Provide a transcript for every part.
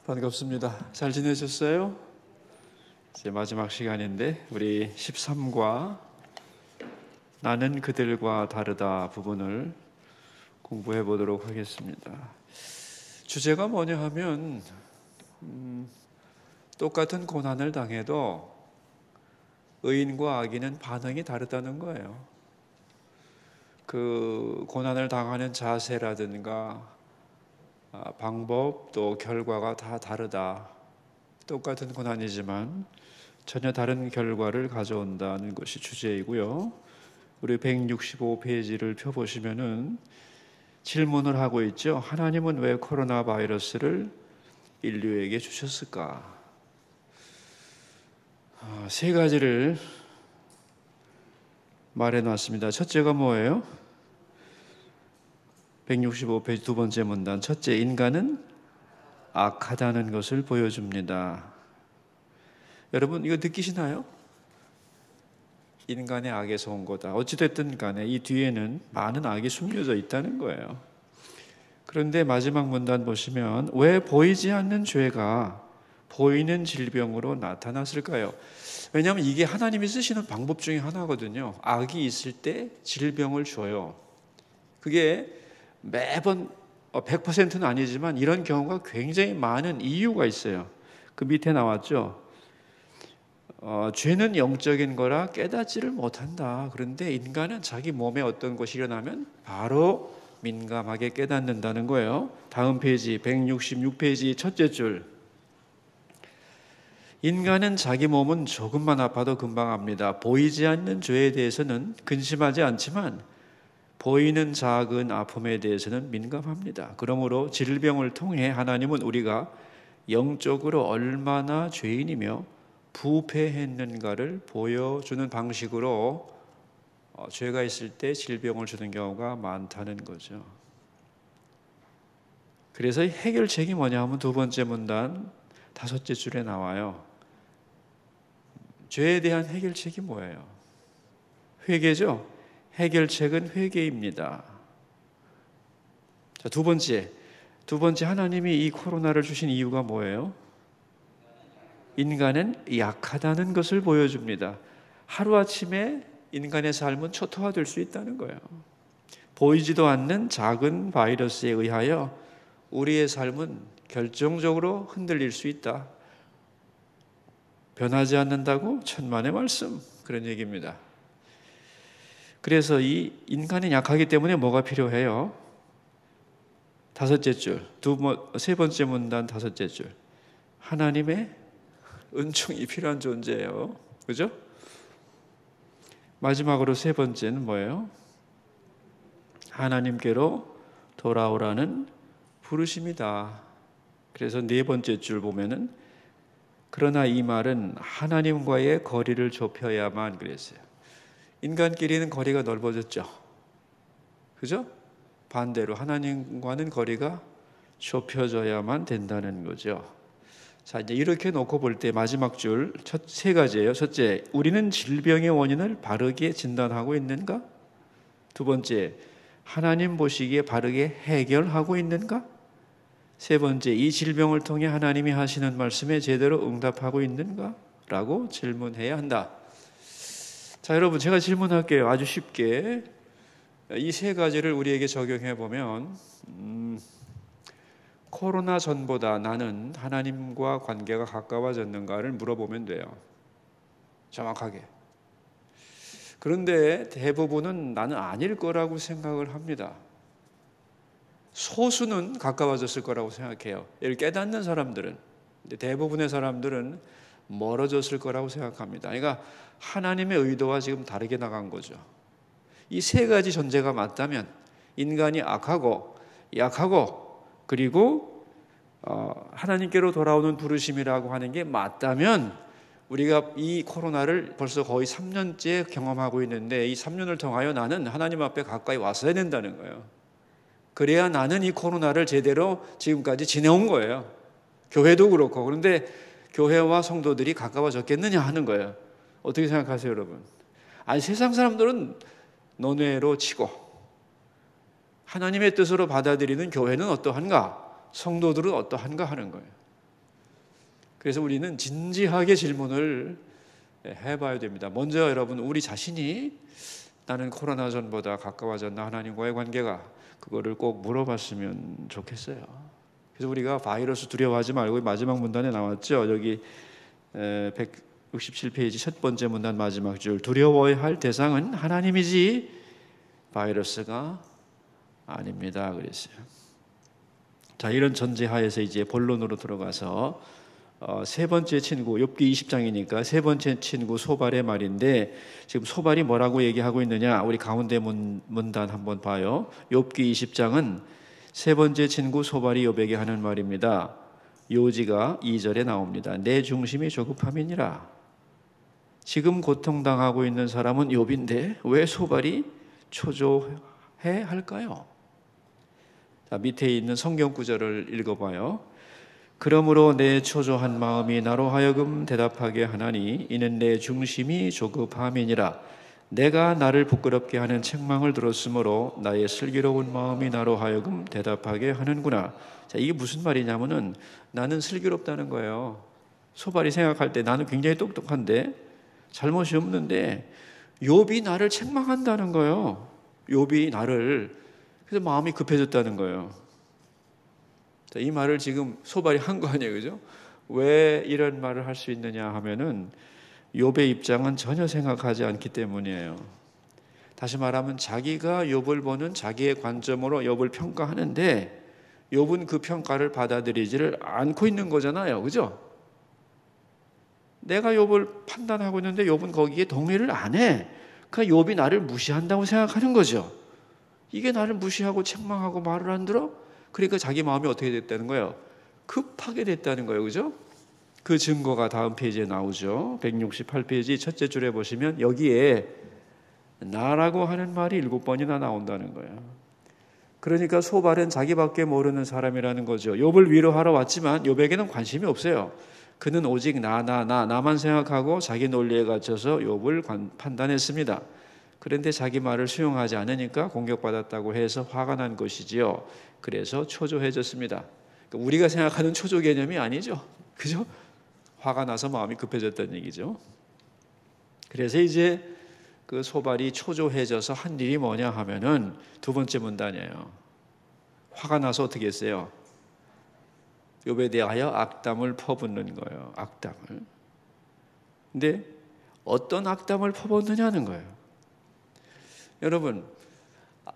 반갑습니다. 잘 지내셨어요? 이제 마지막 시간인데 우리 13과 나는 그들과 다르다 부분을 공부해 보도록 하겠습니다. 주제가 뭐냐 하면 똑같은 고난을 당해도 의인과 악인은 반응이 다르다는 거예요. 그 고난을 당하는 자세라든가 방법 또 결과가 다 다르다. 똑같은 고난이지만 전혀 다른 결과를 가져온다는 것이 주제이고요. 우리 165페이지를 펴보시면은 질문을 하고 있죠. 하나님은 왜 코로나 바이러스를 인류에게 주셨을까? 세 가지를 말해놨습니다. 첫째가 뭐예요? 165페이지 두 번째 문단. 첫째, 인간은 악하다는 것을 보여줍니다. 여러분 이거 느끼시나요? 인간의 악에서 온 거다. 어찌됐든 간에 이 뒤에는 많은 악이 숨겨져 있다는 거예요. 그런데 마지막 문단 보시면 왜 보이지 않는 죄가 보이는 질병으로 나타났을까요? 왜냐하면 이게 하나님이 쓰시는 방법 중에 하나거든요. 악이 있을 때 질병을 줘요. 그게 매번 100%는 아니지만 이런 경우가 굉장히 많은 이유가 있어요. 그 밑에 나왔죠. 죄는 영적인 거라 깨닫지를 못한다. 그런데 인간은 자기 몸에 어떤 것이 일어나면 바로 민감하게 깨닫는다는 거예요. 다음 페이지 166페이지 첫째 줄. 인간은 자기 몸은 조금만 아파도 금방 압니다. 보이지 않는 죄에 대해서는 근심하지 않지만 보이는 작은 아픔에 대해서는 민감합니다. 그러므로 질병을 통해 하나님은 우리가 영적으로 얼마나 죄인이며 부패했는가를 보여주는 방식으로 죄가 있을 때 질병을 주는 경우가 많다는 거죠. 그래서 해결책이 뭐냐 하면 두 번째 문단 다섯째 줄에 나와요. 죄에 대한 해결책이 뭐예요? 회개죠? 해결책은 회개입니다. 자, 두 번째 하나님이 이 코로나를 주신 이유가 뭐예요? 인간은 약하다는 것을 보여줍니다. 하루아침에 인간의 삶은 초토화될 수 있다는 거예요. 보이지도 않는 작은 바이러스에 의하여 우리의 삶은 결정적으로 흔들릴 수 있다. 변하지 않는다고? 천만의 말씀. 그런 얘기입니다. 그래서 이 인간은 약하기 때문에 뭐가 필요해요? 다섯째 줄, 세 번째 문단 다섯째 줄. 하나님의 은총이 필요한 존재예요. 그죠? 마지막으로 세 번째는 뭐예요? 하나님께로 돌아오라는 부르심이다. 그래서 네 번째 줄 보면은 그러나 이 말은 하나님과의 거리를 좁혀야만 그랬어요. 인간끼리는 거리가 넓어졌죠. 그죠? 반대로 하나님과는 거리가 좁혀져야만 된다는 거죠. 자, 이제 이렇게 놓고 볼 때 마지막 줄 세 가지예요. 첫째, 우리는 질병의 원인을 바르게 진단하고 있는가? 두 번째, 하나님 보시기에 바르게 해결하고 있는가? 세 번째, 이 질병을 통해 하나님이 하시는 말씀에 제대로 응답하고 있는가? 라고 질문해야 한다. 자, 여러분 제가 질문할게요. 아주 쉽게 이 세 가지를 우리에게 적용해 보면 코로나 전보다 나는 하나님과 관계가 가까워졌는가를 물어보면 돼요. 정확하게. 그런데 대부분은 나는 아닐 거라고 생각을 합니다. 소수는 가까워졌을 거라고 생각해요. 이를 깨닫는 사람들은. 근데 대부분의 사람들은 멀어졌을 거라고 생각합니다. 그러니까 하나님의 의도와 지금 다르게 나간 거죠. 이 세 가지 전제가 맞다면 인간이 악하고 약하고 그리고 하나님께로 돌아오는 부르심이라고 하는 게 맞다면 우리가 이 코로나를 벌써 거의 3년째 경험하고 있는데 이 3년을 통하여 나는 하나님 앞에 가까이 왔어야 된다는 거예요. 그래야 나는 이 코로나를 제대로 지금까지 지내온 거예요. 교회도 그렇고. 그런데 교회와 성도들이 가까워졌겠느냐 하는 거예요. 어떻게 생각하세요, 여러분? 아니, 세상 사람들은 논외로 치고 하나님의 뜻으로 받아들이는 교회는 어떠한가? 성도들은 어떠한가 하는 거예요. 그래서 우리는 진지하게 질문을 해봐야 됩니다. 먼저 여러분, 우리 자신이 나는 코로나 전보다 가까워졌나, 하나님과의 관계가, 그거를 꼭 물어봤으면 좋겠어요. 그래서 우리가 바이러스 두려워하지 말고, 마지막 문단에 나왔죠. 여기 167페이지 첫 번째 문단 마지막 줄, 두려워야 할 대상은 하나님이지 바이러스가 아닙니다 그랬어요. 자, 이런 전제하에서 이제 본론으로 들어가서 세 번째 친구, 욥기 20장이니까 세 번째 친구 소발의 말인데, 지금 소발이 뭐라고 얘기하고 있느냐, 우리 가운데 문단 한번 봐요. 욥기 20장은 세 번째 친구 소발이 욥에게 하는 말입니다. 요지가 2절에 나옵니다. 내 중심이 조급함이니라. 지금 고통당하고 있는 사람은 욥인데 왜 소발이 초조해 할까요? 자, 밑에 있는 성경 구절을 읽어봐요. 그러므로 내 초조한 마음이 나로 하여금 대답하게 하나니 이는 내 중심이 조급함이니라. 내가 나를 부끄럽게 하는 책망을 들었으므로 나의 슬기로운 마음이 나로 하여금 대답하게 하는구나. 자, 이게 무슨 말이냐면은 나는 슬기롭다는 거예요. 소발이 생각할 때 나는 굉장히 똑똑한데 잘못이 없는데 욥이 나를 책망한다는 거예요. 욥이 나를, 그래서 마음이 급해졌다는 거예요. 자, 이 말을 지금 소발이 한 거 아니에요, 그죠? 왜 이런 말을 할 수 있느냐 하면은 욥의 입장은 전혀 생각하지 않기 때문이에요. 다시 말하면 자기가 욥을 보는 자기의 관점으로 욥을 평가하는데 욥은 그 평가를 받아들이지를 않고 있는 거잖아요, 그죠? 내가 욥을 판단하고 있는데 욥은 거기에 동의를 안 해. 그러니까 욥이 나를 무시한다고 생각하는 거죠. 이게 나를 무시하고 책망하고 말을 안 들어? 그러니까 자기 마음이 어떻게 됐다는 거예요? 급하게 됐다는 거예요, 그죠? 그 증거가 다음 페이지에 나오죠. 168페이지 첫째 줄에 보시면 여기에 나라고 하는 말이 7번이나 나온다는 거예요. 그러니까 소발은 자기밖에 모르는 사람이라는 거죠. 욥을 위로하러 왔지만 욥에게는 관심이 없어요. 그는 오직 나만 생각하고 자기 논리에 갇혀서 욥을 판단했습니다. 그런데 자기 말을 수용하지 않으니까 공격받았다고 해서 화가 난 것이지요. 그래서 초조해졌습니다. 그러니까 우리가 생각하는 초조 개념이 아니죠, 그죠? 화가 나서 마음이 급해졌다는 얘기죠. 그래서 이제 그 소발이 초조해져서 한 일이 뭐냐 하면은 두 번째 문단이에요. 화가 나서 어떻게 했어요? 욥에 대하여 악담을 퍼붓는 거예요. 악담을. 근데 어떤 악담을 퍼붓느냐는 거예요. 여러분,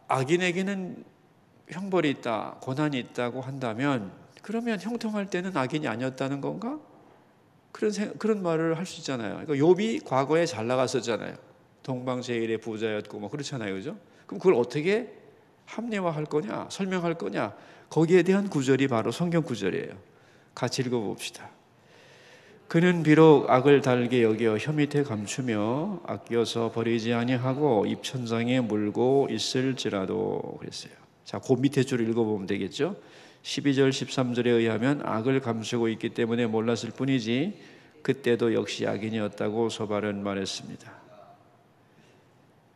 악인에게는 형벌이 있다, 고난이 있다고 한다면 그러면 형통할 때는 악인이 아니었다는 건가? 그런 말을 할 수 있잖아요. 그러니까 욥이 과거에 잘 나갔었잖아요. 동방제일의 부자였고 뭐 그렇잖아요, 그죠? 그럼 그걸 어떻게 합리화할 거냐, 설명할 거냐? 거기에 대한 구절이 바로 성경 구절이에요. 같이 읽어봅시다. 그는 비록 악을 달게 여겨 혀 밑에 감추며 아껴서 버리지 아니하고 입천장에 물고 있을지라도 그랬어요. 자, 그 밑에 줄 읽어보면 되겠죠. 12절 13절에 의하면 악을 감추고 있기 때문에 몰랐을 뿐이지 그때도 역시 악인이었다고 소발은 말했습니다.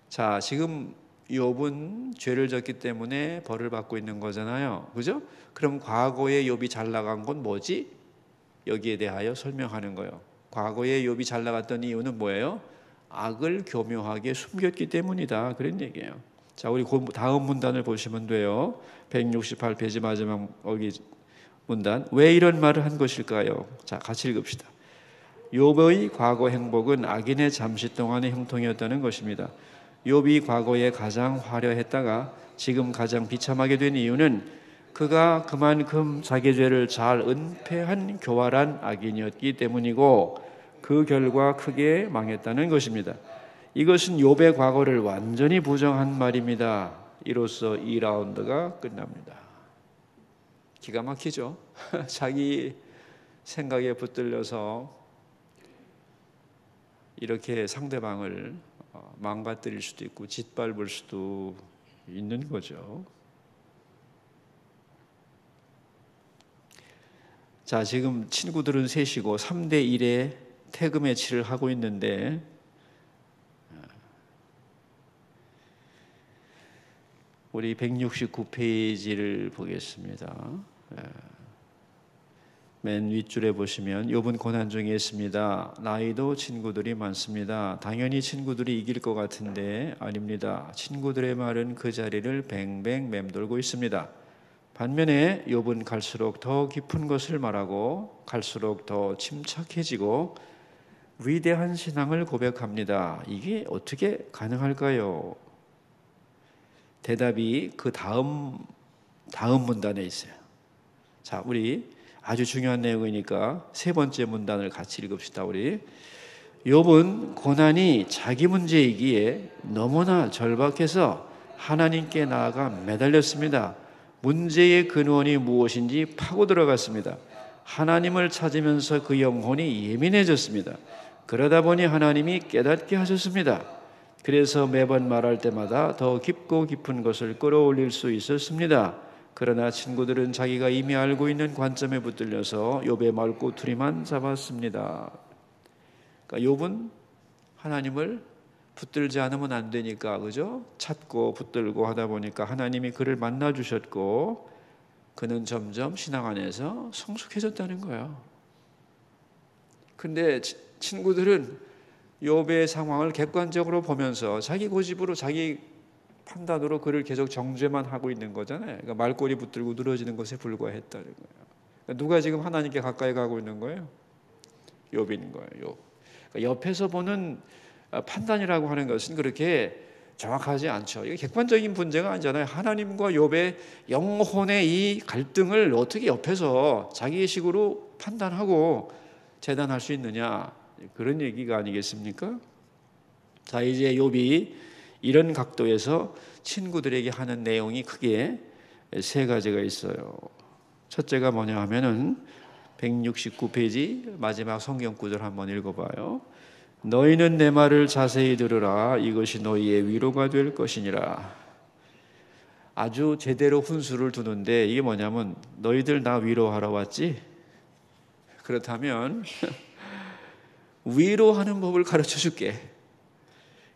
자, 지금 욥은 죄를 졌기 때문에 벌을 받고 있는 거잖아요, 그죠? 그럼 과거에 욥이 잘 나간 건 뭐지? 여기에 대하여 설명하는 거예요. 과거에 욥이 잘 나갔던 이유는 뭐예요? 악을 교묘하게 숨겼기 때문이다, 그런 얘기예요. 자, 우리 다음 문단을 보시면 돼요. 168페이지 마지막 여기 문단. 왜 이런 말을 한 것일까요? 자, 같이 읽읍시다. 욥의 과거 행복은 악인의 잠시 동안의 형통이었다는 것입니다. 욥이 과거에 가장 화려했다가 지금 가장 비참하게 된 이유는 그가 그만큼 자기 죄를 잘 은폐한 교활한 악인이었기 때문이고 그 결과 크게 망했다는 것입니다. 이것은 욥의 과거를 완전히 부정한 말입니다. 이로써 2라운드가 끝납니다. 기가 막히죠? 자기 생각에 붙들려서 이렇게 상대방을 망가뜨릴 수도 있고 짓밟을 수도 있는 거죠. 자, 지금 친구들은 셋이고 3대 1의 태그 매치를 하고 있는데 우리 169페이지를 보겠습니다. 맨 윗줄에 보시면 욥은 고난 중에 있습니다. 나이도 친구들이 많습니다. 당연히 친구들이 이길 것 같은데 아닙니다. 친구들의 말은 그 자리를 뱅뱅 맴돌고 있습니다. 반면에 욥은 갈수록 더 깊은 것을 말하고 갈수록 더 침착해지고 위대한 신앙을 고백합니다. 이게 어떻게 가능할까요? 대답이 그 다음 문단에 있어요. 자, 우리 아주 중요한 내용이니까 세 번째 문단을 같이 읽읍시다. 우리 욥은 고난이 자기 문제이기에 너무나 절박해서 하나님께 나아가 매달렸습니다. 문제의 근원이 무엇인지 파고 들어갔습니다. 하나님을 찾으면서 그 영혼이 예민해졌습니다. 그러다 보니 하나님이 깨닫게 하셨습니다. 그래서 매번 말할 때마다 더 깊고 깊은 것을 끌어올릴 수 있었습니다. 그러나 친구들은 자기가 이미 알고 있는 관점에 붙들려서 욥의 말꼬투리만 잡았습니다. 그러니까 욥은 하나님을 붙들지 않으면 안 되니까, 그죠? 찾고 붙들고 하다 보니까 하나님이 그를 만나 주셨고 그는 점점 신앙 안에서 성숙해졌다는 거예요. 근데 친구들은 욥의 상황을 객관적으로 보면서 자기 고집으로 자기 판단으로 그를 계속 정죄만 하고 있는 거잖아요. 그러니까 말꼬리 붙들고 늘어지는 것에 불과했다는 거예요. 그러니까 누가 지금 하나님께 가까이 가고 있는 거예요? 욥인 거예요. 욥. 그러니까 옆에서 보는 판단이라고 하는 것은 그렇게 정확하지 않죠. 이게 객관적인 문제가 아니잖아요. 하나님과 욥의 영혼의 이 갈등을 어떻게 옆에서 자기의 식으로 판단하고 재단할 수 있느냐, 그런 얘기가 아니겠습니까? 자, 이제 욥이 이런 각도에서 친구들에게 하는 내용이 크게 세 가지가 있어요. 첫째가 뭐냐 하면은 169페이지 마지막 성경 구절 한번 읽어봐요. 너희는 내 말을 자세히 들으라. 이것이 너희의 위로가 될 것이니라. 아주 제대로 훈수를 두는데 이게 뭐냐면 너희들 나 위로하러 왔지? 그렇다면 위로하는 법을 가르쳐 줄게.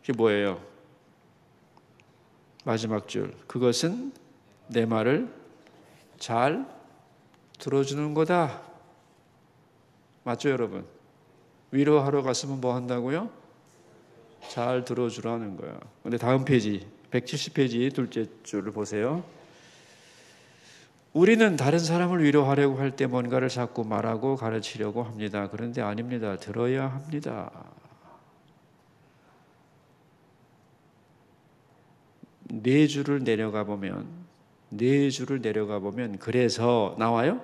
그게 뭐예요? 마지막 줄. 그것은 내 말을 잘 들어주는 거다. 맞죠, 여러분? 위로하러 갔으면 뭐 한다고요? 잘 들어주라는 거야. 근데 다음 페이지, 170페이지 둘째 줄을 보세요. 우리는 다른 사람을 위로하려고 할 때 뭔가를 자꾸 말하고 가르치려고 합니다. 그런데 아닙니다. 들어야 합니다. 네 줄을 내려가 보면 그래서 나와요.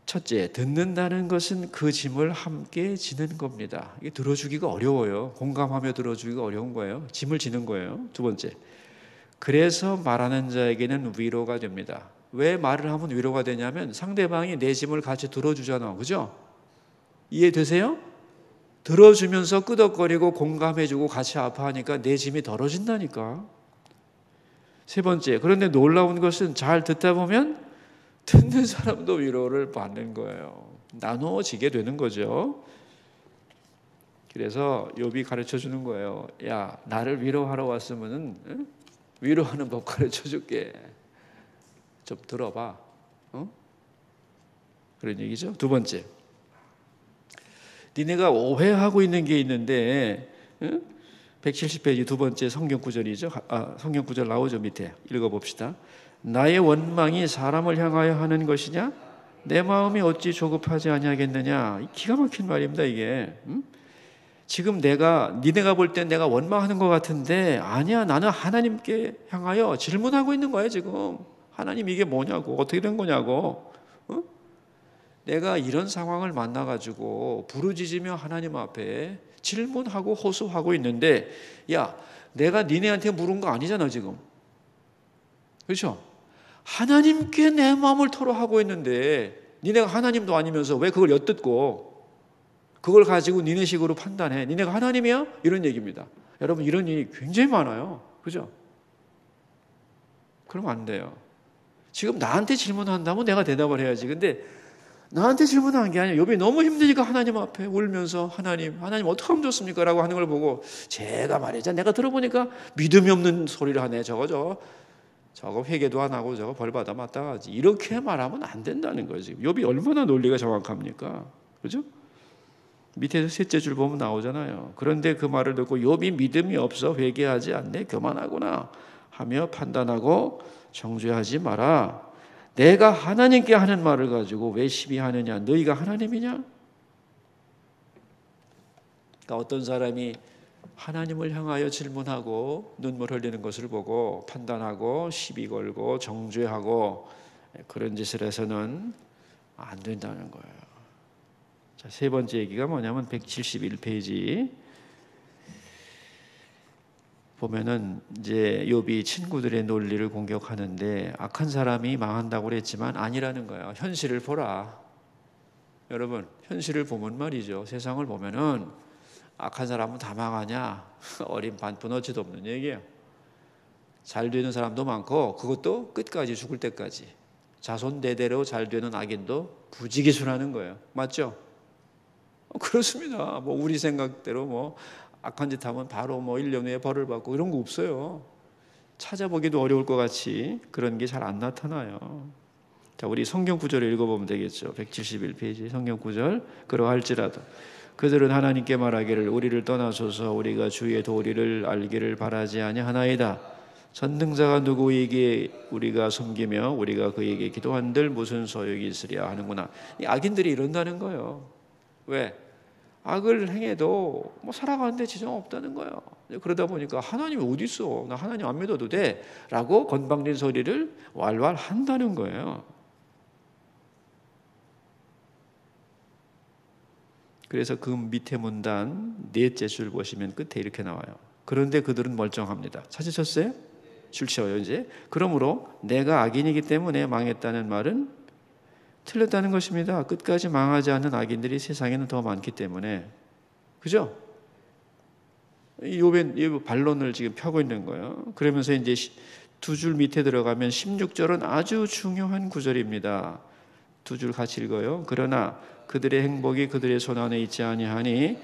첫째, 듣는다는 것은 그 짐을 함께 지는 겁니다. 이게 들어주기가 어려워요. 공감하며 들어주기가 어려운 거예요. 짐을 지는 거예요. 두 번째, 그래서 말하는 자에게는 위로가 됩니다. 왜 말을 하면 위로가 되냐면 상대방이 내 짐을 같이 들어주잖아. 그죠? 이해되세요? 들어주면서 끄덕거리고 공감해주고 같이 아파하니까 내 짐이 덜어진다니까. 세 번째, 그런데 놀라운 것은 잘 듣다 보면 듣는 사람도 위로를 받는 거예요. 나눠지게 되는 거죠. 그래서 욥이 가르쳐 주는 거예요. 야, 나를 위로하러 왔으면은 위로하는 법 가르쳐 줄게. 좀 들어봐. 그런 얘기죠. 두 번째, 니네가 오해하고 있는 게 있는데 170페이지 두 번째 성경 구절이죠. 성경 구절 나오죠. 밑에 읽어봅시다. 나의 원망이 사람을 향하여 하는 것이냐? 내 마음이 어찌 조급하지 아니하겠느냐? 기가 막힌 말입니다. 이게. 지금 니네가 볼 땐 내가 원망하는 것 같은데 아니야. 나는 하나님께 향하여 질문하고 있는 거야 지금. 하나님 이게 뭐냐고, 어떻게 된 거냐고. 내가 이런 상황을 만나가지고 부르짖으며 하나님 앞에 질문하고 호소하고 있는데, 야, 내가 니네한테 물은 거 아니잖아 지금. 그렇죠? 하나님께 내 마음을 토로하고 있는데 니네가 하나님도 아니면서 왜 그걸 엿듣고 그걸 가지고 니네 식으로 판단해. 니네가 하나님이야? 이런 얘기입니다. 여러분, 이런 일이 굉장히 많아요. 그죠? 그러면 안 돼요. 지금 나한테 질문한다면 내가 대답을 해야지. 근데 나한테 질문한 게 아니라 욥이 너무 힘드니까 하나님 앞에 울면서 하나님 어떻게 하면 좋습니까? 라고 하는 걸 보고 제가 말이죠. 내가 들어보니까 믿음이 없는 소리를 하네. 저거죠. 저거 회개도 안 하고 저거 벌 받아 마땅하지. 이렇게 말하면 안 된다는 거지. 욥이 얼마나 논리가 정확합니까? 그죠? 밑에서 셋째 줄 보면 나오잖아요. 그런데 그 말을 듣고 욥이 믿음이 없어 회개하지 않네. 교만하구나 하며 판단하고 정죄하지 마라. 내가 하나님께 하는 말을 가지고 왜 시비하느냐? 너희가 하나님이냐? 그러니까 어떤 사람이 하나님을 향하여 질문하고 눈물 흘리는 것을 보고 판단하고 시비 걸고 정죄하고 그런 짓을 해서는 안 된다는 거예요. 자, 세 번째 얘기가 뭐냐면 171페이지 보면은 이제 욥이 친구들의 논리를 공격하는데 악한 사람이 망한다고 그랬지만 아니라는 거예요. 현실을 보라. 여러분, 현실을 보면 말이죠. 세상을 보면은 악한 사람은 다 망하냐? 어린 반푼어치도 없는 얘기예요. 잘 되는 사람도 많고 그것도 끝까지 죽을 때까지 자손 대대로 잘 되는 악인도 부지기수라는 거예요. 맞죠? 그렇습니다. 뭐 우리 생각대로 뭐 악한 짓 하면 바로 뭐 1년 후에 벌을 받고 이런 거 없어요. 찾아보기도 어려울 것 같이 그런 게 잘 안 나타나요. 자, 우리 성경 구절을 읽어보면 되겠죠. 171페이지 성경 구절. 그러할지라도 그들은 하나님께 말하기를 우리를 떠나소서 우리가 주의 도리를 알기를 바라지 아니하나이다. 전능자가 누구에게 우리가 섬기며 우리가 그에게 기도한들 무슨 소용이 있으랴 하는구나. 이 악인들이 이런다는 거예요. 왜? 악을 행해도 뭐 살아가는데 지장 없다는 거예요. 그러다 보니까 하나님이 어디 있어? 나 하나님 안 믿어도 돼? 라고 건방진 소리를 왈왈 한다는 거예요. 그래서 그 밑에 문단 넷째 줄 보시면 끝에 이렇게 나와요. 그런데 그들은 멀쩡합니다. 찾으셨어요? 줄 치워요 이제. 그러므로 내가 악인이기 때문에 망했다는 말은 틀렸다는 것입니다. 끝까지 망하지 않는 악인들이 세상에는 더 많기 때문에. 그죠? 욥의 반론을 지금 펴고 있는 거예요. 그러면서 이제 두 줄 밑에 들어가면 16절은 아주 중요한 구절입니다. 두 줄 같이 읽어요. 그러나 그들의 행복이 그들의 손 안에 있지 아니하니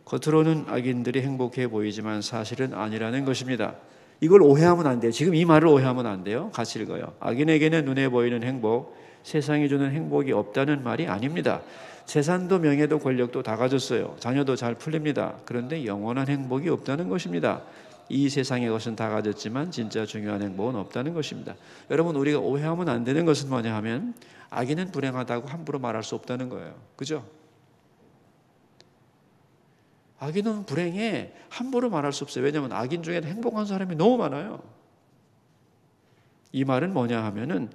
겉으로는 악인들이 행복해 보이지만 사실은 아니라는 것입니다. 이걸 오해하면 안 돼요. 지금 이 말을 오해하면 안 돼요. 같이 읽어요. 악인에게는 눈에 보이는 행복, 세상이 주는 행복이 없다는 말이 아닙니다. 재산도 명예도 권력도 다 가졌어요. 자녀도 잘 풀립니다. 그런데 영원한 행복이 없다는 것입니다. 이 세상의 것은 다 가졌지만 진짜 중요한 행복은 없다는 것입니다. 여러분, 우리가 오해하면 안 되는 것은 뭐냐 하면 악인은 불행하다고 함부로 말할 수 없다는 거예요. 그죠? 악인은 불행해 함부로 말할 수 없어요. 왜냐하면 악인 중에는 행복한 사람이 너무 많아요. 이 말은 뭐냐 하면은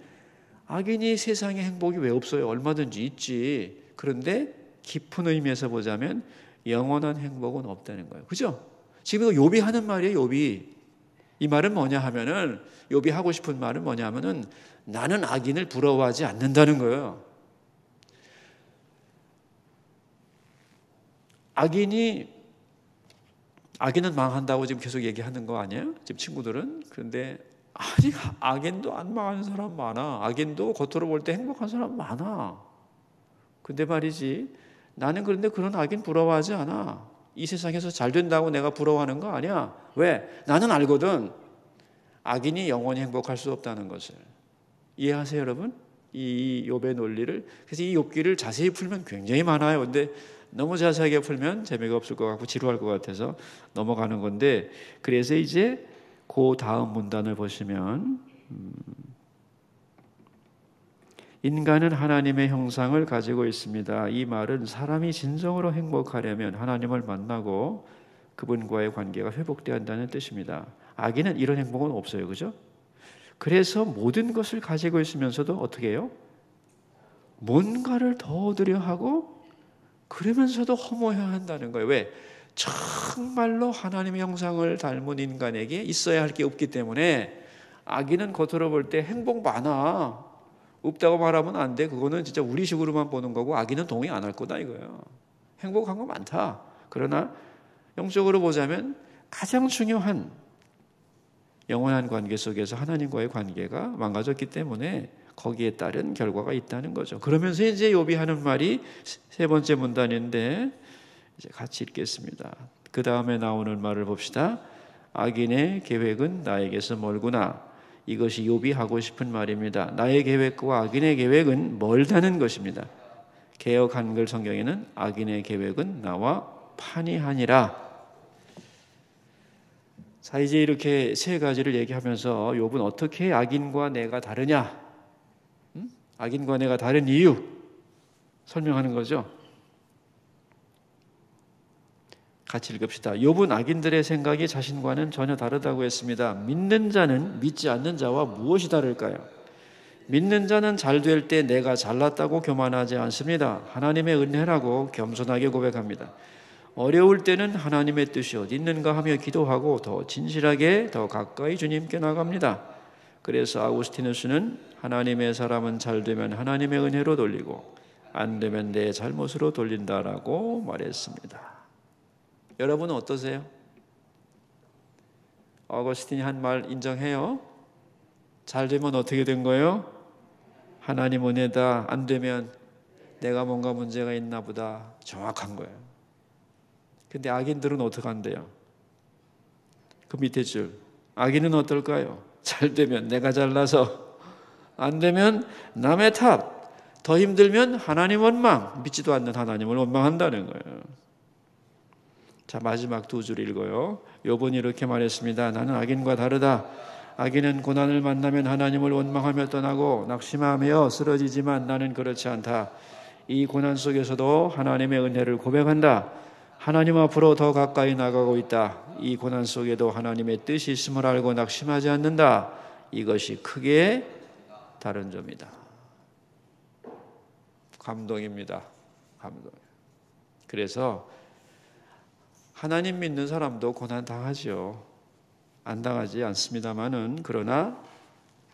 악인이 세상에 행복이 왜 없어요? 얼마든지 있지. 그런데 깊은 의미에서 보자면 영원한 행복은 없다는 거예요. 그죠? 지금 욥이 하는 말이에요. 욥이. 이 말은 뭐냐 하면은 욥이 하고 싶은 말은 뭐냐 하면은 나는 악인을 부러워하지 않는다는 거예요. 악인은 망한다고 지금 계속 얘기하는 거 아니에요? 지금 친구들은. 그런데 아니, 악인도 안 망하는 사람 많아. 악인도 겉으로 볼 때 행복한 사람 많아. 근데 말이지, 나는 그런데 그런 악인 부러워하지 않아. 이 세상에서 잘 된다고 내가 부러워하는 거 아니야. 왜? 나는 알거든. 악인이 영원히 행복할 수 없다는 것을. 이해하세요, 여러분? 이 욥의 논리를. 그래서 이 욥기를 자세히 풀면 굉장히 많아요. 근데 너무 자세하게 풀면 재미가 없을 것 같고 지루할 것 같아서 넘어가는 건데, 그래서 이제 그 다음 문단을 보시면 인간은 하나님의 형상을 가지고 있습니다. 이 말은 사람이 진정으로 행복하려면 하나님을 만나고 그분과의 관계가 회복되어야 한다는 뜻입니다. 악인은 이런 행복은 없어요. 그죠? 그래서 모든 것을 가지고 있으면서도 어떻게 해요? 뭔가를 더 얻으려 하고 그러면서도 허무해야 한다는 거예요. 왜? 정말로 하나님의 형상을 닮은 인간에게 있어야 할 게 없기 때문에 악인은 겉으로 볼 때 행복 많아. 없다고 말하면 안 돼. 그거는 진짜 우리식으로만 보는 거고 악인은 동의 안 할 거다 이거예요. 행복한 거 많다. 그러나 영적으로 보자면 가장 중요한 영원한 관계 속에서 하나님과의 관계가 망가졌기 때문에 거기에 따른 결과가 있다는 거죠. 그러면서 이제 욥이 하는 말이 세 번째 문단인데 이제 같이 읽겠습니다. 그 다음에 나오는 말을 봅시다. 악인의 계획은 나에게서 멀구나. 이것이 욥이 하고 싶은 말입니다. 나의 계획과 악인의 계획은 멀다는 것입니다. 개역 한글 성경에는 악인의 계획은 나와 판이하니라. 자, 이제 이렇게 세 가지를 얘기하면서 욥은 어떻게 악인과 내가 다르냐, 악인과 내가 다른 이유 설명하는 거죠. 같이 읽읍시다. 욥은 악인들의 생각이 자신과는 전혀 다르다고 했습니다. 믿는 자는 믿지 않는 자와 무엇이 다를까요? 믿는 자는 잘 될 때 내가 잘났다고 교만하지 않습니다. 하나님의 은혜라고 겸손하게 고백합니다. 어려울 때는 하나님의 뜻이 어디 있는가 하며 기도하고 더 진실하게 더 가까이 주님께 나갑니다. 그래서 아우구스티누스는 하나님의 사람은 잘 되면 하나님의 은혜로 돌리고 안 되면 내 잘못으로 돌린다라고 말했습니다. 여러분은 어떠세요? 아우구스틴이 한 말 인정해요? 잘 되면 어떻게 된 거예요? 하나님 은혜다. 안 되면 내가 뭔가 문제가 있나 보다. 정확한 거예요. 근데 악인들은 어떻게 한대요? 그 밑에 줄. 악인은 어떨까요? 잘 되면 내가 잘나서, 안 되면 남의 탓, 더 힘들면 하나님 원망, 믿지도 않는 하나님을 원망한다는 거예요. 자, 마지막 두 줄 읽어요. 욥은 이렇게 말했습니다. 나는 악인과 다르다. 악인은 고난을 만나면 하나님을 원망하며 떠나고 낙심하며 쓰러지지만 나는 그렇지 않다. 이 고난 속에서도 하나님의 은혜를 고백한다. 하나님 앞으로 더 가까이 나가고 있다. 이 고난 속에도 하나님의 뜻이 있음을 알고 낙심하지 않는다. 이것이 크게 다른 점이다. 감동입니다. 감동. 그래서 하나님 믿는 사람도 고난 당하죠. 안 당하지 않습니다만은, 그러나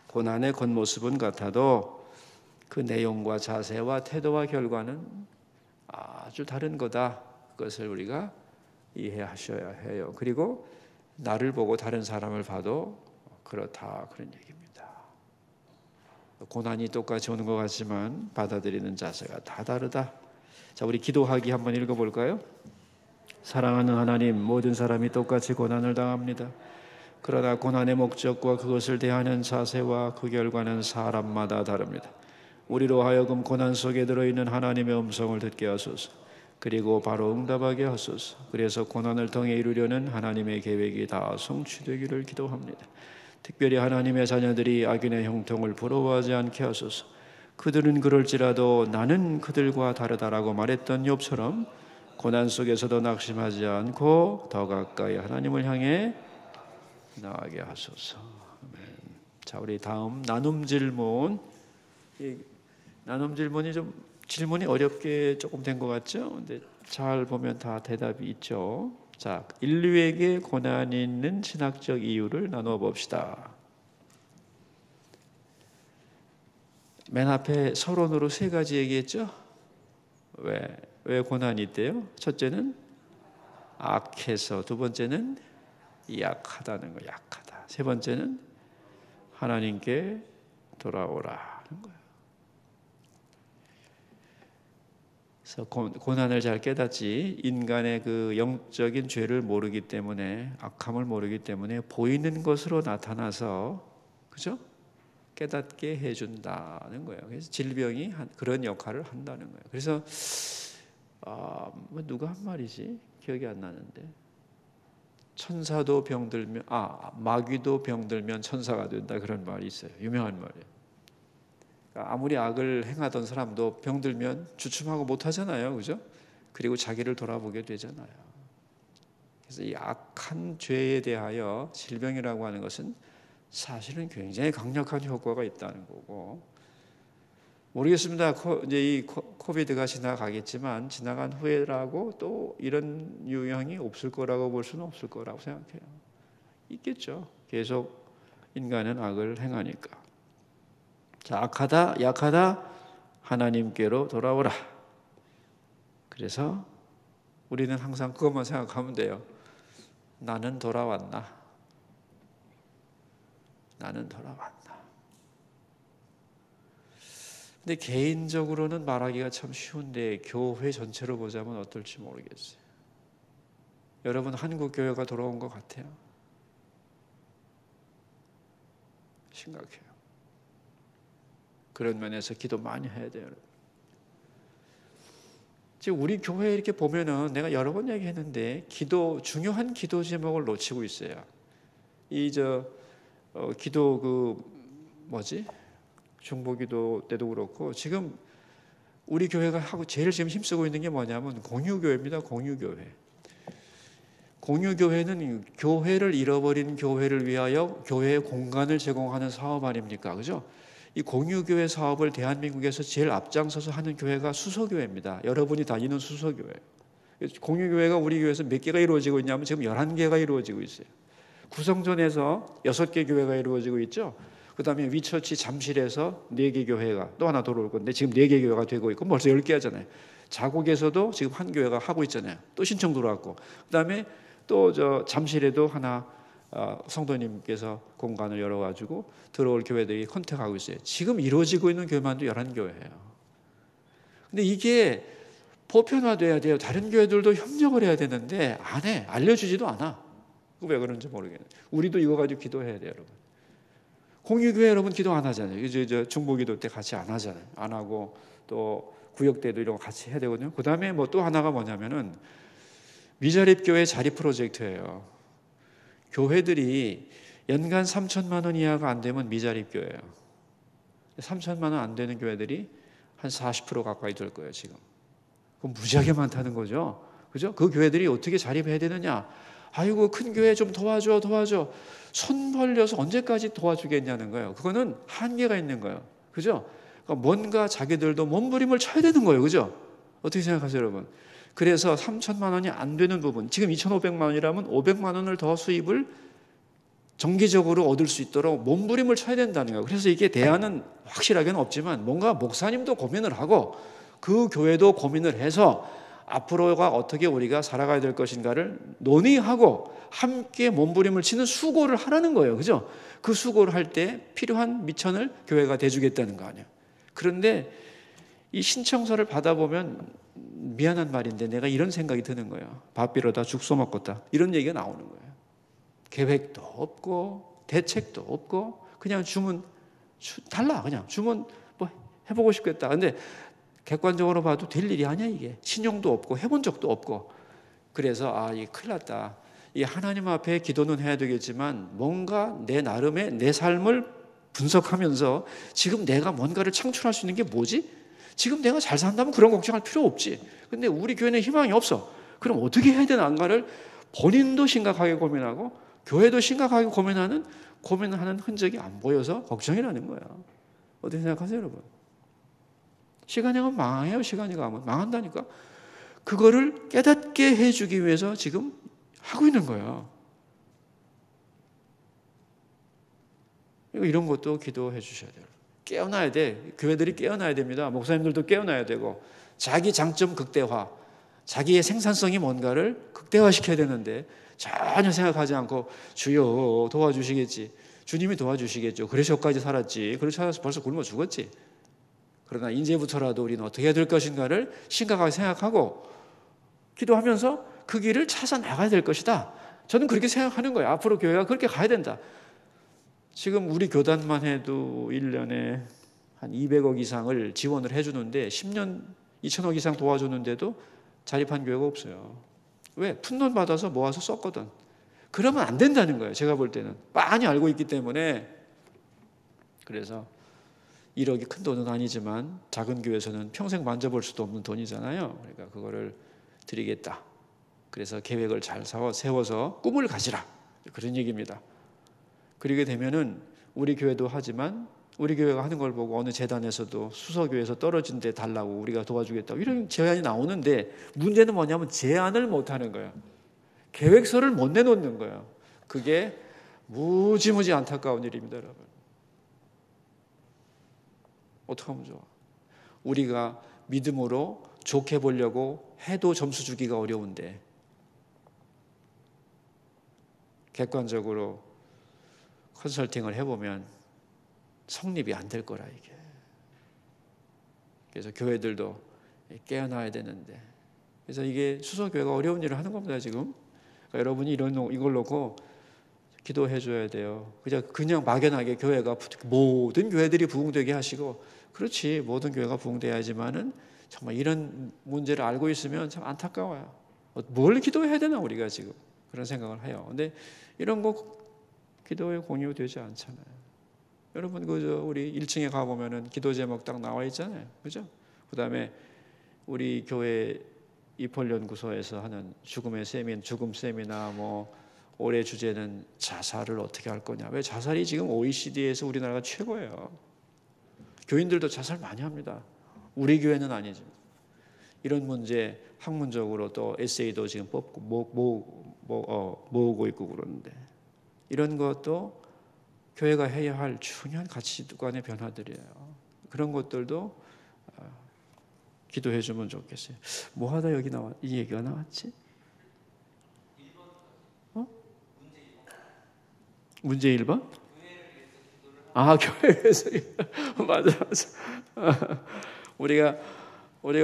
고난의 겉모습은 같아도 그 내용과 자세와 태도와 결과는 아주 다른 거다. 그것을 우리가 이해하셔야 해요. 그리고 나를 보고 다른 사람을 봐도 그렇다, 그런 얘기입니다. 고난이 똑같이 오는 것 같지만 받아들이는 자세가 다 다르다. 자, 우리 기도하기 한번 읽어볼까요? 사랑하는 하나님, 모든 사람이 똑같이 고난을 당합니다. 그러나 고난의 목적과 그것을 대하는 자세와 그 결과는 사람마다 다릅니다. 우리로 하여금 고난 속에 들어있는 하나님의 음성을 듣게 하소서. 그리고 바로 응답하게 하소서. 그래서 고난을 통해 이루려는 하나님의 계획이 다 성취되기를 기도합니다. 특별히 하나님의 자녀들이 악인의 형통을 부러워하지 않게 하소서. 그들은 그럴지라도 나는 그들과 다르다라고 말했던 욥처럼 고난 속에서도 낙심하지 않고 더 가까이 하나님을 향해 나아가게 하소서. 아멘. 자, 우리 다음 나눔 질문. 이 나눔 질문이 좀 질문이 어렵게 조금 된 것 같죠? 근데 잘 보면 다 대답이 있죠. 자, 인류에게 고난이 있는 신학적 이유를 나누어 봅시다. 맨 앞에 서론으로 세 가지 얘기했죠? 왜 고난이 있대요? 첫째는 악해서, 두 번째는 약하다는 거, 약하다. 세 번째는 하나님께 돌아오라 하는 거예요. 그래서 고난을 잘 깨닫지, 인간의 그 영적인 죄를 모르기 때문에, 악함을 모르기 때문에 보이는 것으로 나타나서, 그죠? 깨닫게 해준다는 거예요. 그래서 질병이 그런 역할을 한다는 거예요. 그래서 누가 한 말이지? 기억이 안 나는데, 천사도 병들면, 마귀도 병들면 천사가 된다, 그런 말이 있어요. 유명한 말이에요. 아무리 악을 행하던 사람도 병들면 주춤하고 못하잖아요, 그죠? 그리고 자기를 돌아보게 되잖아요. 그래서 이 악한 죄에 대하여 질병이라고 하는 것은 사실은 굉장히 강력한 효과가 있다는 거고, 모르겠습니다. 이제 이 코비드가 지나가겠지만 지나간 후에라고 또 이런 유형이 없을 거라고 볼 수는 없을 거라고 생각해요. 있겠죠. 계속 인간은 악을 행하니까. 자, 악하다, 약하다, 하나님께로 돌아오라. 그래서 우리는 항상 그것만 생각하면 돼요. 나는 돌아왔나? 나는 돌아왔나? 근데 개인적으로는 말하기가 참 쉬운데 교회 전체로 보자면 어떨지 모르겠어요. 여러분, 한국 교회가 돌아온 것 같아요. 심각해요. 그런 면에서 기도 많이 해야 돼요. 지금 우리 교회 이렇게 보면은 내가 여러 번 얘기했는데 중요한 기도 제목을 놓치고 있어요. 기도 중보기도 때도 그렇고 지금 우리 교회가 하고 제일 지금 힘쓰고 있는 게 뭐냐면 공유교회입니다. 공유교회. 공유교회는 교회를 잃어버린 교회를 위하여 교회의 공간을 제공하는 사업 아닙니까? 그죠? 이 공유교회 사업을 대한민국에서 제일 앞장서서 하는 교회가 수서교회입니다. 여러분이 다니는 수서교회. 공유교회가 우리 교회에서 몇 개가 이루어지고 있냐면 지금 11개가 이루어지고 있어요. 구성전에서 6개 교회가 이루어지고 있죠. 그 다음에 위처치 잠실에서 4개 교회가 또 하나 들어올 건데 지금 4개 교회가 되고 있고 벌써 10개 하잖아요. 자곡에서도 지금 한 교회가 하고 있잖아요. 또 신청 들어왔고 그 다음에 또 잠실에도 하나 성도님께서 공간을 열어가지고 들어올 교회들이 컨택하고 있어요. 지금 이루어지고 있는 교회만도 11교회예요. 근데 이게 보편화돼야 돼요. 다른 교회들도 협력을 해야 되는데 안 해. 알려주지도 않아. 왜 그런지 모르겠네요. 우리도 이거 가지고 기도해야 돼요, 여러분. 공유교회 여러분 기도 안 하잖아요. 이제 중보기도 때 같이 안 하잖아요. 안 하고 또 구역 때도 이런 거 같이 해야 되거든요. 그 다음에 뭐 또 하나가 뭐냐면은 미자립교회 자립 프로젝트예요. 교회들이 연간 3천만 원 이하가 안 되면 미자립교회예요. 3천만 원 안 되는 교회들이 한 40% 가까이 될 거예요, 지금. 그럼 무지하게 많다는 거죠. 그죠? 그 교회들이 어떻게 자립해야 되느냐? 아이고, 큰 교회 좀 도와줘. 손 벌려서 언제까지 도와주겠냐는 거예요. 그거는 한계가 있는 거예요. 그죠? 그러니까 뭔가 자기들도 몸부림을 쳐야 되는 거예요. 그죠? 어떻게 생각하세요, 여러분? 그래서 3천만 원이 안 되는 부분, 지금 2,500만 원이라면 500만 원을 더 수입을 정기적으로 얻을 수 있도록 몸부림을 쳐야 된다는 거예요. 그래서 이게 대안은 확실하게는 없지만 뭔가 목사님도 고민을 하고 그 교회도 고민을 해서 앞으로가 어떻게 우리가 살아가야 될 것인가를 논의하고 함께 몸부림을 치는 수고를 하라는 거예요. 그죠? 그 수고를 할 때 필요한 미천을 교회가 대주겠다는 거 아니에요. 그런데 이 신청서를 받아보면 미안한 말인데 내가 이런 생각이 드는 거예요. 밥 비러다 죽 써먹겠다. 이런 얘기가 나오는 거예요. 계획도 없고 대책도 없고 그냥 주문 달라. 그냥 주문 뭐 해보고 싶겠다. 근데 객관적으로 봐도 될 일이 아니야 이게. 신용도 없고 해본 적도 없고. 그래서 이게 큰일 났다. 이 하나님 앞에 기도는 해야 되겠지만 뭔가 내 나름의 내 삶을 분석하면서 지금 내가 뭔가를 창출할 수 있는 게 뭐지? 지금 내가 잘 산다면 그런 걱정할 필요 없지. 근데 우리 교회는 희망이 없어. 그럼 어떻게 해야 되는가를 본인도 심각하게 고민하고 교회도 심각하게 고민을 하는 흔적이 안 보여서 걱정이라는 거야. 어떻게 생각하세요, 여러분? 시간이 가면 망해요. 시간이 가면 망한다니까. 그거를 깨닫게 해주기 위해서 지금 하고 있는 거야. 이런 것도 기도해 주셔야 돼요. 깨어나야 돼. 교회들이 깨어나야 됩니다. 목사님들도 깨어나야 되고 자기 장점 극대화, 자기의 생산성이 뭔가를 극대화시켜야 되는데 전혀 생각하지 않고 주여 도와주시겠지. 주님이 도와주시겠죠. 그래서 여기까지 살았지. 그렇지 않아서 벌써 굶어 죽었지. 그러나 이제부터라도 우리는 어떻게 해야 될 것인가를 심각하게 생각하고 기도하면서 그 길을 찾아 나가야 될 것이다. 저는 그렇게 생각하는 거예요. 앞으로 교회가 그렇게 가야 된다. 지금 우리 교단만 해도 1년에 한 200억 이상을 지원을 해주는데 10년 2천억 이상 도와줬는데도 자립한 교회가 없어요. 왜? 푼돈 받아서 모아서 썼거든. 그러면 안 된다는 거예요. 제가 볼 때는. 많이 알고 있기 때문에. 그래서 1억이 큰 돈은 아니지만 작은 교회에서는 평생 만져볼 수도 없는 돈이잖아요. 그러니까 그거를 드리겠다. 그래서 계획을 잘 세워서 꿈을 가지라. 그런 얘기입니다. 그러게 되면은 우리 교회도 하지만 우리 교회가 하는 걸 보고 어느 재단에서도 수서교회에서 떨어진 데 달라고 우리가 도와주겠다고 이런 제안이 나오는데 문제는 뭐냐면 제안을 못하는 거예요. 계획서를 못 내놓는 거예요. 그게 무지무지 안타까운 일입니다, 여러분. 어떻게 하면 좋아? 우리가 믿음으로 좋게 보려고 해도 점수 주기가 어려운데 객관적으로 컨설팅을 해보면 성립이 안 될 거라 이게. 그래서 교회들도 깨어나야 되는데 그래서 이게 수서교회가 어려운 일을 하는 겁니다 지금. 그러니까 여러분이 이걸 놓고 기도해 줘야 돼요. 그냥 막연하게 교회가 모든 교회들이 부흥되게 하시고, 그렇지, 모든 교회가 부흥돼야지만은 정말 이런 문제를 알고 있으면 참 안타까워요. 뭘 기도해야 되나 우리가 지금 그런 생각을 해요. 근데 이런 거 기도에 공유되지 않잖아요. 여러분 그저 우리 1층에 가 보면은 기도 제목 딱 나와 있잖아요. 그죠? 그다음에 우리 교회 입헌연구소에서 하는 죽음 세미나 뭐 올해 주제는 자살을 어떻게 할 거냐. 왜 자살이 지금 OECD에서 우리나라가 최고예요. 교인들도 자살 많이 합니다. 우리 교회는 아니죠. 이런 문제 학문적으로 또 에세이도 지금 뽑고 모으고 있고 그러는데, 이런 것도 교회가 해야 할 중요한 가치관의 변화들이에요. 그런 것들도 기도해 주면 좋겠어요. 뭐 하다 여기 이 얘기가 나왔지? 문제 1번? 교회에서 맞아. 우리가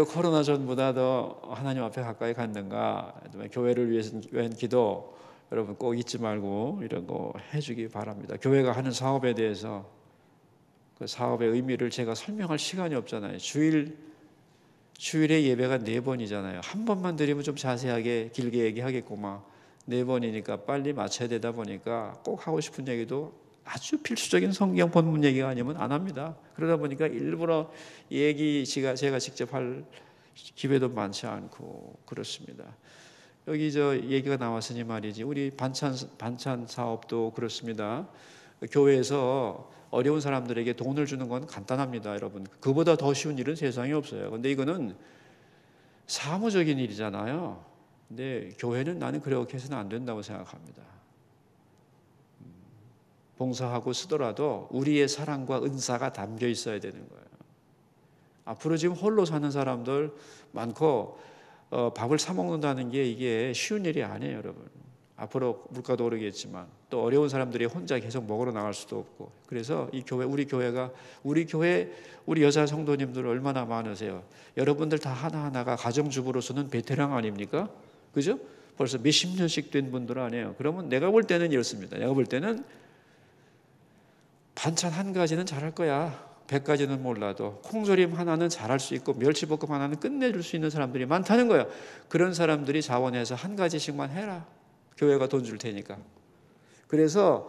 코로나 전보다 더 하나님 앞에 가까이 갔는가? 교회를 위한 기도 여러분 꼭 잊지 말고 이런 거 해주기 바랍니다. 교회가 하는 사업에 대해서 그 사업의 의미를 제가 설명할 시간이 없잖아요. 주일에 예배가 4번이잖아요. 한 번만 드리면 좀 자세하게 길게 얘기하겠구만. 4번이니까 빨리 맞춰야 되다 보니까 꼭 하고 싶은 얘기도 아주 필수적인 성경 본문 얘기가 아니면 안 합니다. 그러다 보니까 일부러 제가 직접 할 기회도 많지 않고 그렇습니다. 여기 얘기가 나왔으니 말이지, 우리 반찬 사업도 그렇습니다. 교회에서 어려운 사람들에게 돈을 주는 건 간단합니다, 여러분. 그보다 더 쉬운 일은 세상에 없어요. 근데 이거는 사무적인 일이잖아요. 근데 교회는 나는 그렇게 해서는 안 된다고 생각합니다. 봉사하고 쓰더라도 우리의 사랑과 은사가 담겨 있어야 되는 거예요. 앞으로 지금 홀로 사는 사람들 많고 밥을 사 먹는다는 게 이게 쉬운 일이 아니에요, 여러분. 앞으로 물가도 오르겠지만 또 어려운 사람들이 혼자 계속 먹으러 나갈 수도 없고, 그래서 우리 교회 우리 여자 성도님들 얼마나 많으세요. 여러분들 다 하나하나가 가정주부로서는 베테랑 아닙니까? 그죠? 벌써 몇십 년씩 된 분들 아니에요. 그러면 내가 볼 때는 이렇습니다. 내가 볼 때는 반찬 한 가지는 잘할 거야. 100가지는 몰라도 콩조림 하나는 잘할 수 있고 멸치볶음 하나는 끝내줄 수 있는 사람들이 많다는 거예요. 그런 사람들이 자원해서 한 가지씩만 해라. 교회가 돈 줄 테니까. 그래서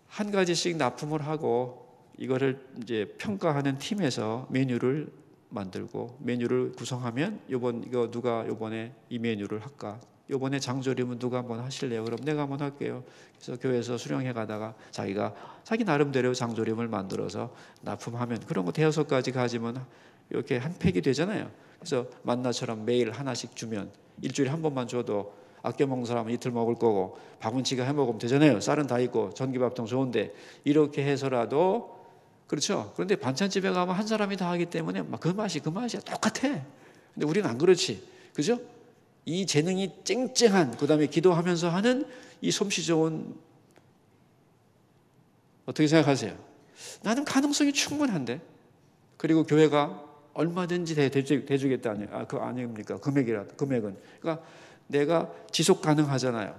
한 가지씩 납품을 하고 이거를 이제 평가하는 팀에서 메뉴를 만들고 메뉴를 구성하면 이거 누가 이번에 이 메뉴를 할까? 이번에 장조림은 누가 한번 하실래요? 그럼 내가 한번 할게요. 그래서 교회에서 수령해 가다가 자기 나름대로 장조림을 만들어서 납품하면, 그런 거 5가지 가지면 이렇게 한 팩이 되잖아요. 그래서 만나처럼 매일 하나씩 주면 일주일에 한 번만 줘도 아껴 먹는 사람은 이틀 먹을 거고 밥은 지가 해 먹으면 되잖아요. 쌀은 다 있고 전기밥통 좋은데 이렇게 해서라도, 그렇죠. 그런데 반찬집에 가면 한 사람이 다 하기 때문에 막 그 맛이야 똑같아. 근데 우리는 안 그렇지, 그죠? 이 재능이 쨍쨍한, 그 다음에 기도하면서 하는 이 솜씨 좋은, 어떻게 생각하세요? 나는 가능성이 충분한데. 그리고 교회가 얼마든지 대주겠다 그 아닙니까? 금액은. 그러니까 내가 지속 가능하잖아요.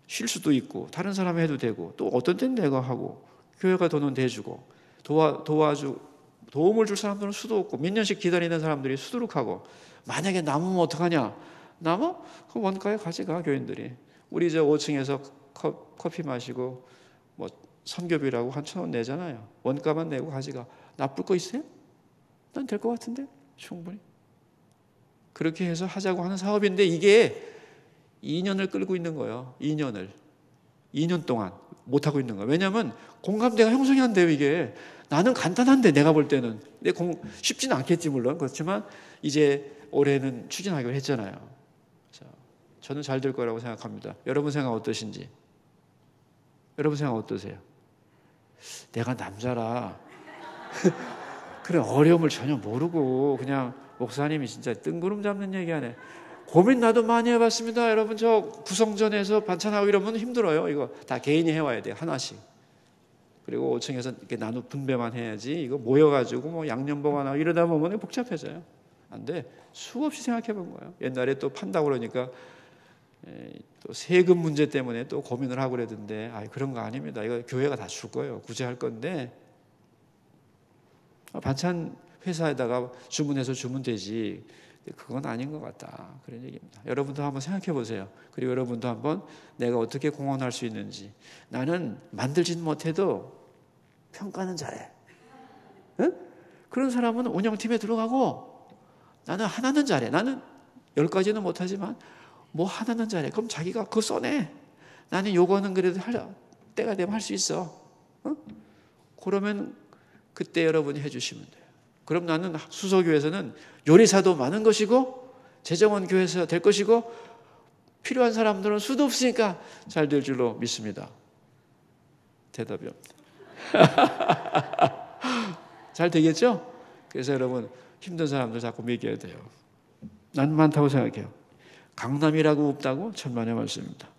쉴 수도 있고 다른 사람이 해도 되고 또 어떤 때는 내가 하고 교회가 돈은 대주고 도움을 줄 사람들은 수도 없고 몇 년씩 기다리는 사람들이 수두룩하고, 만약에 남으면 어떡하냐? 남아? 그 원가에 가져가, 교인들이. 우리 5층에서 커피 마시고 뭐 선교비라고 한 1,000원 내잖아요. 원가만 내고 가져가. 나쁠 거 있어요? 난 될 것 같은데 충분히. 그렇게 해서 하자고 하는 사업인데 이게 2년을 끌고 있는 거예요. 2년 동안 못하고 있는 거예요. 왜냐하면 공감대가 형성이 안 돼요. 이게 나는 간단한데, 내가 볼 때는. 근데 쉽지는 않겠지 물론. 그렇지만 이제 올해는 추진하기로 했잖아요. 저는 잘 될 거라고 생각합니다. 여러분 생각 어떠신지? 여러분 생각 어떠세요? 내가 남자라 그래 어려움을 전혀 모르고 그냥 목사님이 진짜 뜬구름 잡는 얘기하네. 고민 나도 많이 해봤습니다. 여러분 저 구성전에서 반찬하고 이러면 힘들어요. 이거 다 개인이 해와야 돼요. 하나씩. 그리고 5층에서 이렇게 분배만 해야지. 이거 모여가지고 뭐 양념 보관하고 이러다 보면 복잡해져요. 안 돼. 수없이 생각해 본 거예요. 옛날에 또 판다고 그러니까 또 세금 문제 때문에 또 고민을 하고 그러던데, 그런 거 아닙니다. 이거 교회가 다 줄 거예요. 구제할 건데, 반찬 회사에다가 주문해서 주면 되지. 그건 아닌 것 같다. 그런 얘기입니다. 여러분도 한번 생각해 보세요. 그리고 여러분도 한번 내가 어떻게 공헌할 수 있는지. 나는 만들진 못해도 평가는 잘해. 응? 그런 사람은 운영팀에 들어가고, 나는 하나는 잘해. 나는 10가지는 못하지만 뭐 하나는 잘해. 그럼 자기가 그거 써내. 나는 요거는 그래도 때가 되면 할 수 있어. 응? 그러면 그때 여러분이 해주시면 돼요. 그럼 나는 수서교회에서는 요리사도 많은 것이고 재정원 교회에서 될 것이고 필요한 사람들은 수도 없으니까 잘 될 줄로 믿습니다. 대답이 없다. 잘 되겠죠? 그래서 여러분 힘든 사람들 자꾸 믿겨야 돼요. 난 많다고 생각해요. 강남이라고 없다고? 천만의 말씀입니다.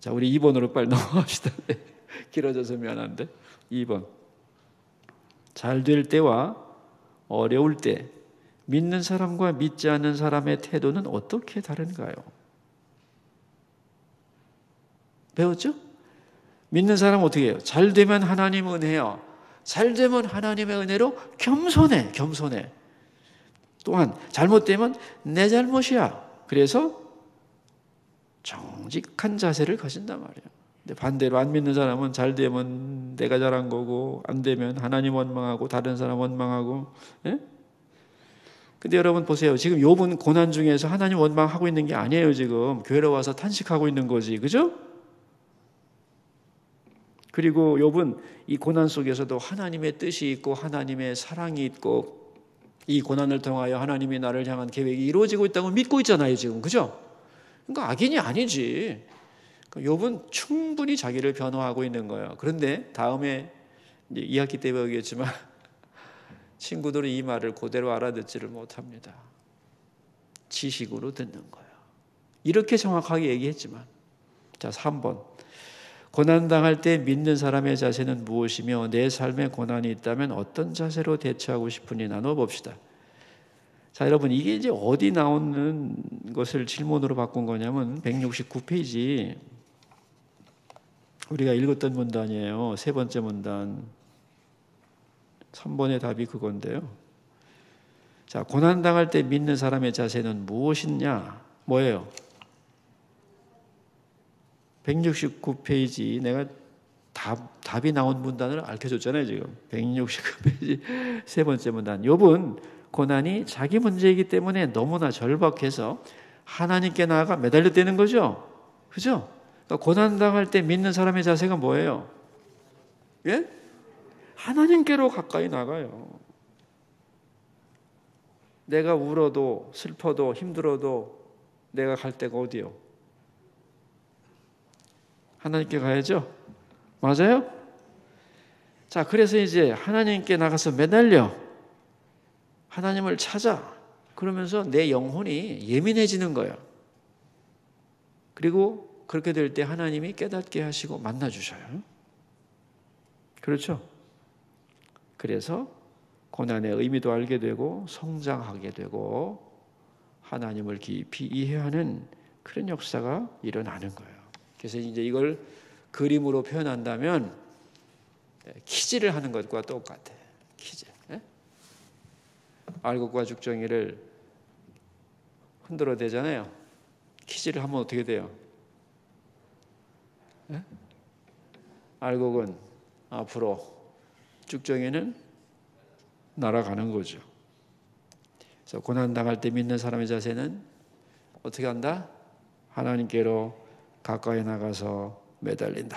자, 우리 2번으로 빨리 넘어갑시다. 길어져서 미안한데 2번. 잘 될 때와 어려울 때 믿는 사람과 믿지 않는 사람의 태도는 어떻게 다른가요? 배웠죠? 믿는 사람은 어떻게 해요? 잘 되면 하나님 은혜요. 잘 되면 하나님의 은혜로 겸손해. 또한 잘못되면 내 잘못이야. 그래서 정직한 자세를 가진단 말이에요. 근데 반대로 안 믿는 사람은 잘 되면 내가 잘한 거고 안 되면 하나님 원망하고 다른 사람 원망하고. 예? 근데 여러분 보세요. 지금 욥은 고난 중에서 하나님 원망하고 있는 게 아니에요. 지금 교회로 와서 탄식하고 있는 거지. 그죠? 그리고 욥은 이 고난 속에서도 하나님의 뜻이 있고 하나님의 사랑이 있고 이 고난을 통하여 하나님이 나를 향한 계획이 이루어지고 있다고 믿고 있잖아요. 지금. 그죠? 그러니까 악인이 아니지. 욥은 충분히 자기를 변호하고 있는 거예요. 그런데 다음에 2학기 때 배우겠지만 친구들은 이 말을 그대로 알아듣지를 못합니다. 지식으로 듣는 거예요. 이렇게 정확하게 얘기했지만. 자, 3번. 고난당할 때 믿는 사람의 자세는 무엇이며 내 삶에 고난이 있다면 어떤 자세로 대처하고 싶으니 나눠봅시다. 자, 여러분 이게 이제 어디 나오는 것을 질문으로 바꾼 거냐면 169페이지 우리가 읽었던 문단이에요. 세 번째 문단 3번의 답이 그건데요. 자, 고난당할 때 믿는 사람의 자세는 무엇이냐? 뭐예요? 169페이지 내가 답이 나온 문단을 알려줬잖아요. 지금 169페이지 세 번째 문단. 욥은 고난이 자기 문제이기 때문에 너무나 절박해서 하나님께 나아가 매달렸다는 거죠. 그죠? 그러니까 고난당할 때 믿는 사람의 자세가 뭐예요? 예? 하나님께로 가까이 나가요. 내가 울어도 슬퍼도 힘들어도 내가 갈 데가 어디요? 하나님께 가야죠. 맞아요? 자, 그래서 이제 하나님께 나가서 매달려 하나님을 찾아. 그러면서 내 영혼이 예민해지는 거예요. 그리고 그렇게 될 때 하나님이 깨닫게 하시고 만나주셔요. 그렇죠? 그래서 고난의 의미도 알게 되고 성장하게 되고 하나님을 깊이 이해하는 그런 역사가 일어나는 거예요. 그래서 이제 이걸 그림으로 표현한다면 키즈를 하는 것과 똑같아요. 키즈. 알곡과 죽정이를 흔들어 대잖아요. 키즈를 하면 어떻게 돼요? 알곡은 앞으로, 죽정이는 날아가는 거죠. 그래서 고난당할 때 믿는 사람의 자세는 어떻게 한다? 하나님께로 가까이 나가서 매달린다.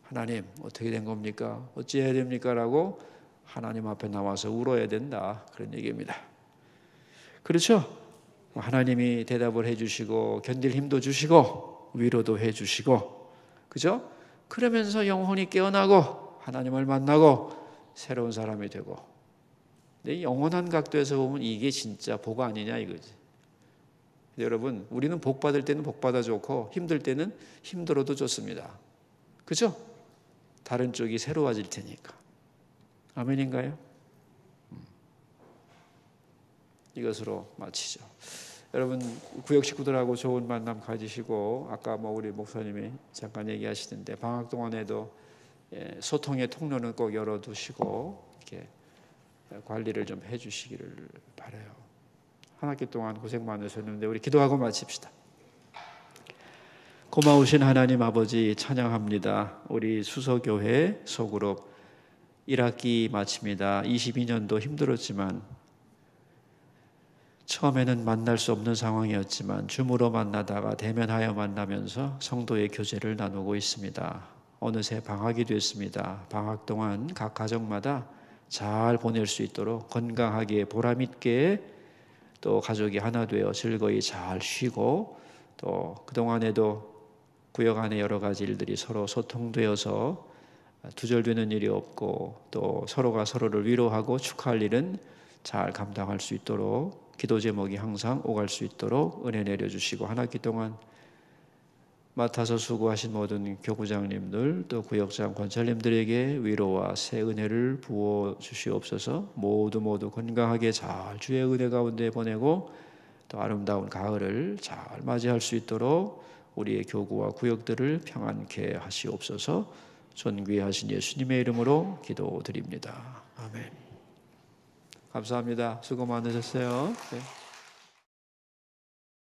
하나님 어떻게 된 겁니까? 어찌해야 됩니까? 라고 하나님 앞에 나와서 울어야 된다. 그런 얘기입니다. 그렇죠? 하나님이 대답을 해주시고 견딜 힘도 주시고 위로도 해주시고, 그죠? 그러면서 영혼이 깨어나고 하나님을 만나고 새로운 사람이 되고. 근데 영원한 각도에서 보면 이게 진짜 복 아니냐 이거지. 여러분, 우리는 복 받을 때는 복 받아 좋고 힘들 때는 힘들어도 좋습니다. 그죠? 다른 쪽이 새로워질 테니까. 아멘인가요? 이것으로 마치죠. 여러분 구역 식구들하고 좋은 만남 가지시고 아까 우리 목사님이 잠깐 얘기하시던데 방학 동안에도 소통의 통로는 꼭 열어두시고 이렇게 관리를 좀 해주시기를 바라요. 한 학기 동안 고생 많으셨는데 우리 기도하고 마칩시다. 고마우신 하나님 아버지 찬양합니다. 우리 수서교회 소그룹 1학기 마칩니다. 22년도 힘들었지만 처음에는 만날 수 없는 상황이었지만 줌으로 만나다가 대면하여 만나면서 성도의 교제를 나누고 있습니다. 어느새 방학이 됐습니다. 방학 동안 각 가정마다 잘 보낼 수 있도록 건강하게 보람있게 또 가족이 하나 되어 즐거이 잘 쉬고 또 그동안에도 구역 안에 여러 가지 일들이 서로 소통되어서 두절되는 일이 없고 또 서로가 서로를 위로하고 축하할 일은 잘 감당할 수 있도록 기도 제목이 항상 오갈 수 있도록 은혜 내려주시고 한 학기 동안 맡아서 수고하신 모든 교구장님들 또 구역장 권사님들에게 위로와 새 은혜를 부어 주시옵소서. 모두 건강하게 잘 주의 은혜 가운데 보내고 또 아름다운 가을을 잘 맞이할 수 있도록 우리의 교구와 구역들을 평안케 하시옵소서. 존귀하신 예수님의 이름으로 기도드립니다. 아멘. 감사합니다. 수고 많으셨어요. 네.